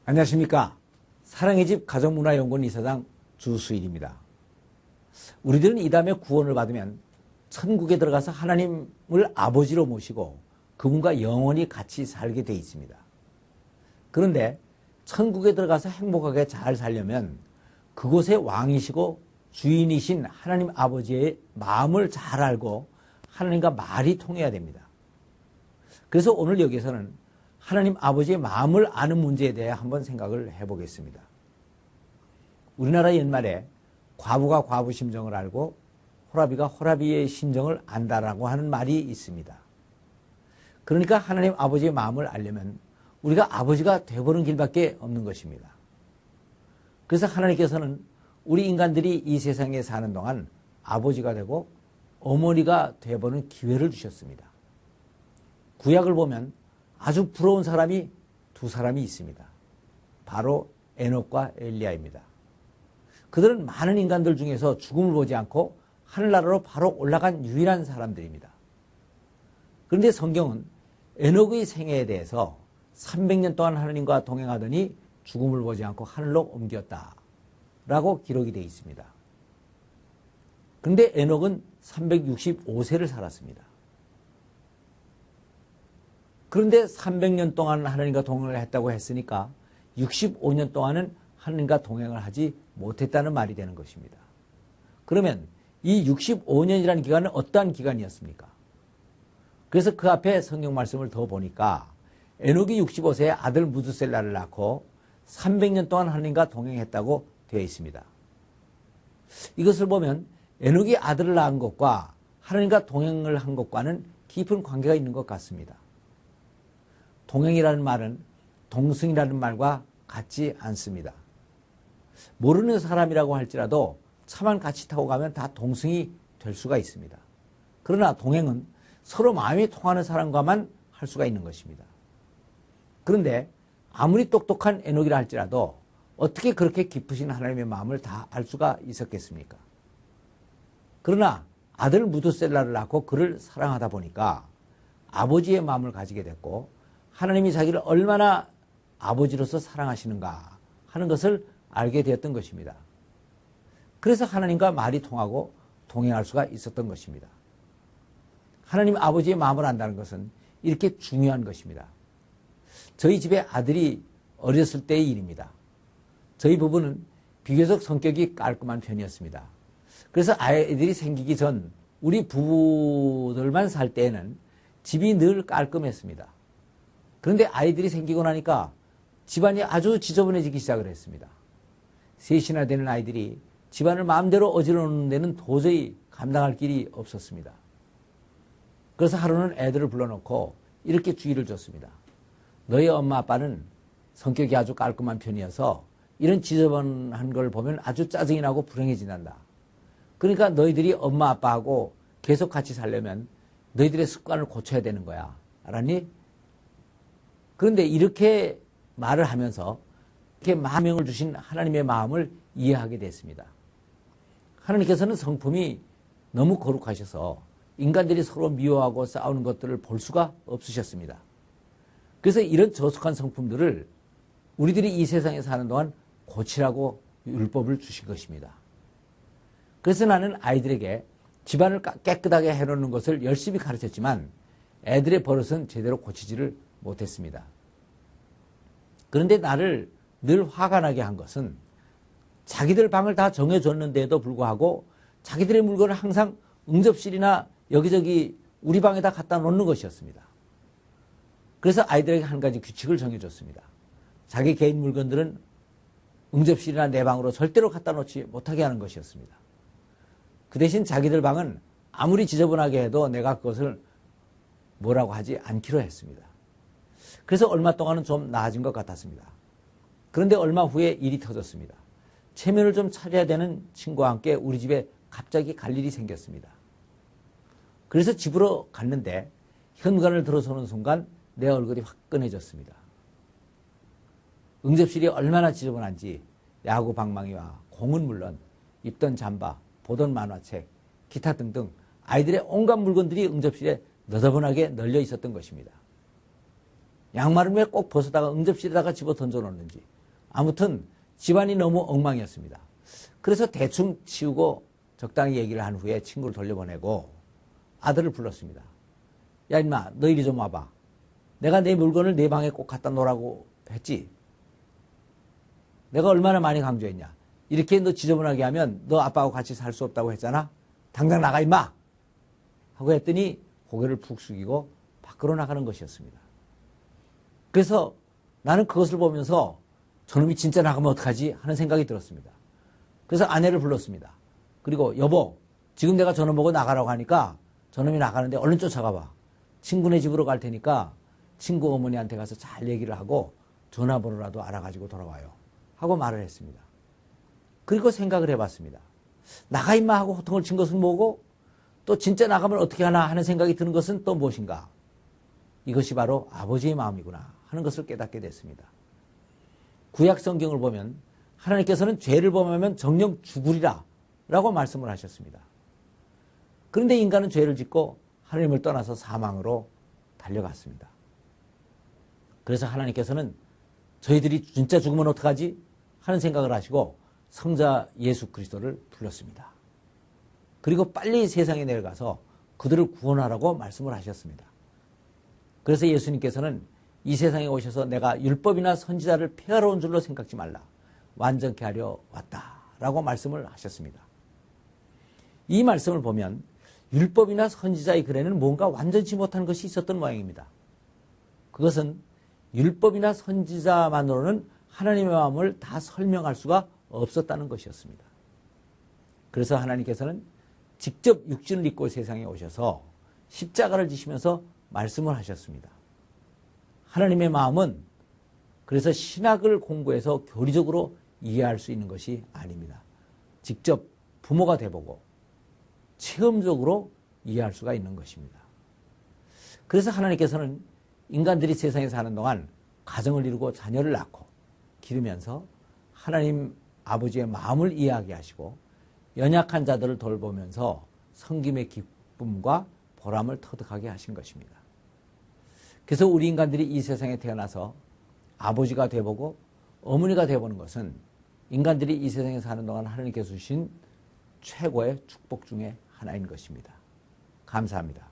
안녕하십니까. 사랑의 집 가정문화연구원 이사장 주수일입니다. 우리들은 이 다음에 구원을 받으면 천국에 들어가서 하나님을 아버지로 모시고 그분과 영원히 같이 살게 돼 있습니다. 그런데 천국에 들어가서 행복하게 잘 살려면 그곳의 왕이시고 주인이신 하나님 아버지의 마음을 잘 알고 하나님과 말이 통해야 됩니다. 그래서 오늘 여기서는 하나님 아버지의 마음을 아는 문제에 대해 한번 생각을 해보겠습니다. 우리나라 옛말에 과부가 과부 심정을 알고 호라비가 호라비의 심정을 안다라고 하는 말이 있습니다. 그러니까 하나님 아버지의 마음을 알려면 우리가 아버지가 되어보는 길밖에 없는 것입니다. 그래서 하나님께서는 우리 인간들이 이 세상에 사는 동안 아버지가 되고 어머니가 되어보는 기회를 주셨습니다. 구약을 보면 아주 부러운 사람이 두 사람이 있습니다. 바로 에녹과 엘리야입니다. 그들은 많은 인간들 중에서 죽음을 보지 않고 하늘나라로 바로 올라간 유일한 사람들입니다. 그런데 성경은 에녹의 생애에 대해서 300년 동안 하나님과 동행하더니 죽음을 보지 않고 하늘로 옮겼다라고 기록이 되어 있습니다. 그런데 에녹은 365세를 살았습니다. 그런데 300년 동안 하나님과 동행을 했다고 했으니까 65년 동안은 하나님과 동행을 하지 못했다는 말이 되는 것입니다. 그러면 이 65년이라는 기간은 어떠한 기간이었습니까? 그래서 그 앞에 성경 말씀을 더 보니까 에녹이 65세에 아들 무드셀라를 낳고 300년 동안 하나님과 동행했다고 되어 있습니다. 이것을 보면 에녹이 아들을 낳은 것과 하나님과 동행을 한 것과는 깊은 관계가 있는 것 같습니다. 동행이라는 말은 동승이라는 말과 같지 않습니다. 모르는 사람이라고 할지라도 차만 같이 타고 가면 다 동승이 될 수가 있습니다. 그러나 동행은 서로 마음이 통하는 사람과만 할 수가 있는 것입니다. 그런데 아무리 똑똑한 에녹이라 할지라도 어떻게 그렇게 깊으신 하나님의 마음을 다 알 수가 있었겠습니까? 그러나 아들 무드셀라를 낳고 그를 사랑하다 보니까 아버지의 마음을 가지게 됐고 하나님이 자기를 얼마나 아버지로서 사랑하시는가 하는 것을 알게 되었던 것입니다. 그래서 하나님과 말이 통하고 동행할 수가 있었던 것입니다. 하나님 아버지의 마음을 안다는 것은 이렇게 중요한 것입니다. 저희 집에 아들이 어렸을 때의 일입니다. 저희 부부는 비교적 성격이 깔끔한 편이었습니다. 그래서 아이들이 생기기 전 우리 부부들만 살 때에는 집이 늘 깔끔했습니다. 그런데 아이들이 생기고 나니까 집안이 아주 지저분해지기 시작을 했습니다. 셋이나 되는 아이들이 집안을 마음대로 어지러 놓는 데는 도저히 감당할 길이 없었습니다. 그래서 하루는 애들을 불러놓고 이렇게 주의를 줬습니다. 너희 엄마 아빠는 성격이 아주 깔끔한 편이어서 이런 지저분한 걸 보면 아주 짜증이 나고 불행해진단다. 그러니까 너희들이 엄마 아빠하고 계속 같이 살려면 너희들의 습관을 고쳐야 되는 거야. 알았니? 그런데 이렇게 말을 하면서 이렇게 마명을 주신 하나님의 마음을 이해하게 됐습니다. 하나님께서는 성품이 너무 거룩하셔서 인간들이 서로 미워하고 싸우는 것들을 볼 수가 없으셨습니다. 그래서 이런 저속한 성품들을 우리들이 이 세상에 사는 동안 고치라고 율법을 주신 것입니다. 그래서 나는 아이들에게 집안을 깨끗하게 해놓는 것을 열심히 가르쳤지만 애들의 버릇은 제대로 고치지를 못했습니다. 그런데 나를 늘 화가 나게 한 것은 자기들 방을 다 정해줬는데도 불구하고 자기들의 물건을 항상 응접실이나 여기저기 우리 방에다 갖다 놓는 것이었습니다. 그래서 아이들에게 한 가지 규칙을 정해줬습니다. 자기 개인 물건들은 응접실이나 내 방으로 절대로 갖다 놓지 못하게 하는 것이었습니다. 그 대신 자기들 방은 아무리 지저분하게 해도 내가 그것을 뭐라고 하지 않기로 했습니다. 그래서 얼마 동안은 좀 나아진 것 같았습니다. 그런데 얼마 후에 일이 터졌습니다. 체면을 좀 차려야 되는 친구와 함께 우리 집에 갑자기 갈 일이 생겼습니다. 그래서 집으로 갔는데 현관을 들어서는 순간 내 얼굴이 화끈해졌습니다. 응접실이 얼마나 지저분한지 야구 방망이와 공은 물론 입던 잠바, 보던 만화책, 기타 등등 아이들의 온갖 물건들이 응접실에 너저분하게 널려 있었던 것입니다. 양말을 왜 꼭 벗어다가 응접실에다가 집어 던져 놓는지 아무튼 집안이 너무 엉망이었습니다. 그래서 대충 치우고 적당히 얘기를 한 후에 친구를 돌려보내고 아들을 불렀습니다. 야 임마 너 이리 좀 와봐. 내가 내 물건을 내 방에 꼭 갖다 놓으라고 했지. 내가 얼마나 많이 강조했냐. 이렇게 너 지저분하게 하면 너 아빠하고 같이 살 수 없다고 했잖아. 당장 나가 임마 하고 했더니 고개를 푹 숙이고 밖으로 나가는 것이었습니다. 그래서 나는 그것을 보면서 저놈이 진짜 나가면 어떡하지 하는 생각이 들었습니다. 그래서 아내를 불렀습니다. 그리고 여보 지금 내가 저놈 보고 나가라고 하니까 저놈이 나가는데 얼른 쫓아가봐. 친구네 집으로 갈 테니까 친구 어머니한테 가서 잘 얘기를 하고 전화번호라도 알아가지고 돌아와요 하고 말을 했습니다. 그리고 생각을 해봤습니다. 나가 임마 하고 호통을 친 것은 뭐고 또 진짜 나가면 어떻게 하나 하는 생각이 드는 것은 또 무엇인가. 이것이 바로 아버지의 마음이구나 하는 것을 깨닫게 됐습니다. 구약 성경을 보면 하나님께서는 죄를 범하면 정령 죽으리라 라고 말씀을 하셨습니다. 그런데 인간은 죄를 짓고 하나님을 떠나서 사망으로 달려갔습니다. 그래서 하나님께서는 저희들이 진짜 죽으면 어떡하지 하는 생각을 하시고 성자 예수 그리스도를 불렀습니다. 그리고 빨리 세상에 내려가서 그들을 구원하라고 말씀을 하셨습니다. 그래서 예수님께서는 이 세상에 오셔서 내가 율법이나 선지자를 폐하러 온 줄로 생각지 말라. 완전케 하려 왔다라고 말씀을 하셨습니다. 이 말씀을 보면 율법이나 선지자의 글에는 뭔가 완전치 못한 것이 있었던 모양입니다. 그것은 율법이나 선지자만으로는 하나님의 마음을 다 설명할 수가 없었다는 것이었습니다. 그래서 하나님께서는 직접 육신을 입고 세상에 오셔서 십자가를 지시면서 말씀을 하셨습니다. 하나님의 마음은 그래서 신학을 공부해서 교리적으로 이해할 수 있는 것이 아닙니다. 직접 부모가 돼보고 체험적으로 이해할 수가 있는 것입니다. 그래서 하나님께서는 인간들이 세상에 사는 동안 가정을 이루고 자녀를 낳고 기르면서 하나님 아버지의 마음을 이해하게 하시고 연약한 자들을 돌보면서 섬김의 기쁨과 보람을 터득하게 하신 것입니다. 그래서 우리 인간들이 이 세상에 태어나서 아버지가 되어보고 어머니가 되어보는 것은 인간들이 이 세상에 사는 동안 하나님께서 주신 최고의 축복 중에 하나인 것입니다. 감사합니다.